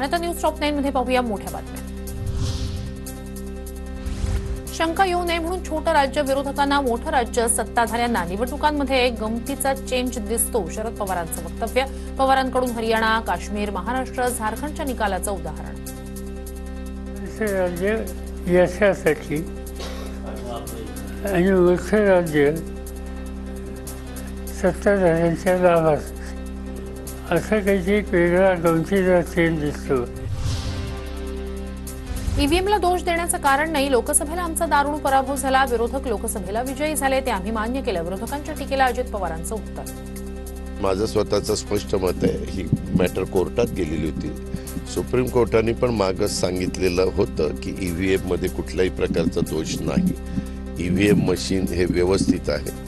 आणि आता news top 9 मध्ये पाहूया मोठ्या बातम्या। शंका येऊ नये म्हणून छोटं राज्य विरोधकांना मोठं राज्य, सत्ताधाऱ्यांना निवडणुकांमध्ये गमतीचा चेंज दिसतो, शरद पवारांचं वक्तव्य। पवारांकडून हरियाणा, काश्मीर, महाराष्ट्र, झारखंडच्या निकालाचं उदाहरण। राज्य यशासाठी आणि मोठं राज्य सत्ताधाऱ्यांच्या लाभासाठी असं काहीतरी वेगळा गमतीचा चेंज दिसतो। ईव्हीएमला दोष देण्याचं कारण नाही, लोकसभेला आमचा दारुण पराभव झाला, विरोधक लोकसभेला विजयी झाले ते आम्ही मान्य केलं, विरोधकांच्या टीकेला अजित पवारांचं उत्तर। माझं स्वतःचं स्पष्ट मत आहे, ही मॅटर कोर्टात गेलेली होती। सुप्रीम कोर्टाने पण मागच सांगितलेलं होतं की ईव्हीएम मध्ये कुठल्याही प्रकारचा दोष नाही, ईव्हीएम मशीन हे व्यवस्थित आहे।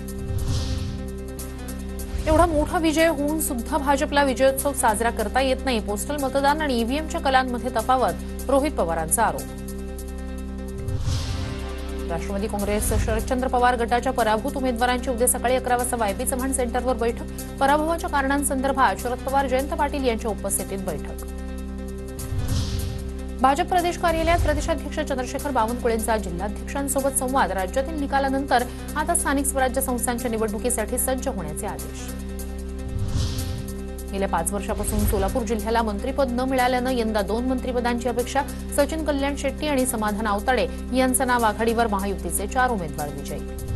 एवढा मोठा विजय होऊन सुद्धा भाजपला विजयोत्सव साजरा करता येत नाही, पोस्टल मतदान आणि ईव्हीएमच्या कलांमध्ये तफावत, रोहित पवारांचा आरोप। राष्ट्रवादी काँग्रेस शरदचंद्र पवार गटाच्या पराभूत उमेदवारांची उद्या सकाळी 11 वाजता वायबी चव्हाण सेंटरवर बैठक। पराभवाच्या कारणांसंदर्भात शरद पवार, जयंत पाटील यांच्या उपस्थितीत बैठक। भाजप प्रदेश कार्यालयात प्रदेशाध्यक्ष चंद्रशेखर बावनकुळेंचा जिल्हाध्यक्षांसोबत संवाद। राज्यातील निकालानंतर आता स्थानिक स्वराज्य संस्थांच्या निवडणुकीसाठी सज्ज होण्याचे आदेश। गेल्या 5 वर्षापासून सोलापूर जिल्ह्याला मंत्रिपद न मिळाल्यानं यंदा 2 मंत्रिपदांची अपेक्षा। सचिन कल्याण शेट्टी आणि समाधान आवताडे यांचं नाव आघाडीवर, महायुतीचे 4 उमेदवार विजयी।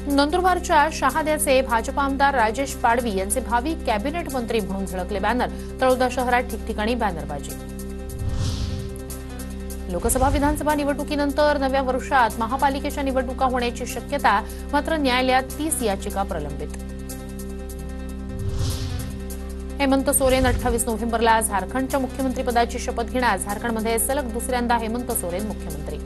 नंदुरबारच्या शहाद्याचे भाजप आमदार राजेश पाडवी यांचे भावी कॅबिनेट मंत्री म्हणून झळकले बॅनर। तळोदा शहरात ठिकठिकाणी बॅनरबाजी। लोकसभा विधानसभा निवडणुकीनंतर नव्या वर्षात महापालिकेच्या निवडणुका होण्याची शक्यता, मात्र न्यायालयात 30 याचिका प्रलंबित। हेमंत सोरेन 28 नोव्हेंबरला झारखंडच्या मुख्यमंत्रीपदाची शपथ घेणार। झारखंडमध्ये सलग दुसऱ्यांदा हेमंत सोरेन मुख्यमंत्री।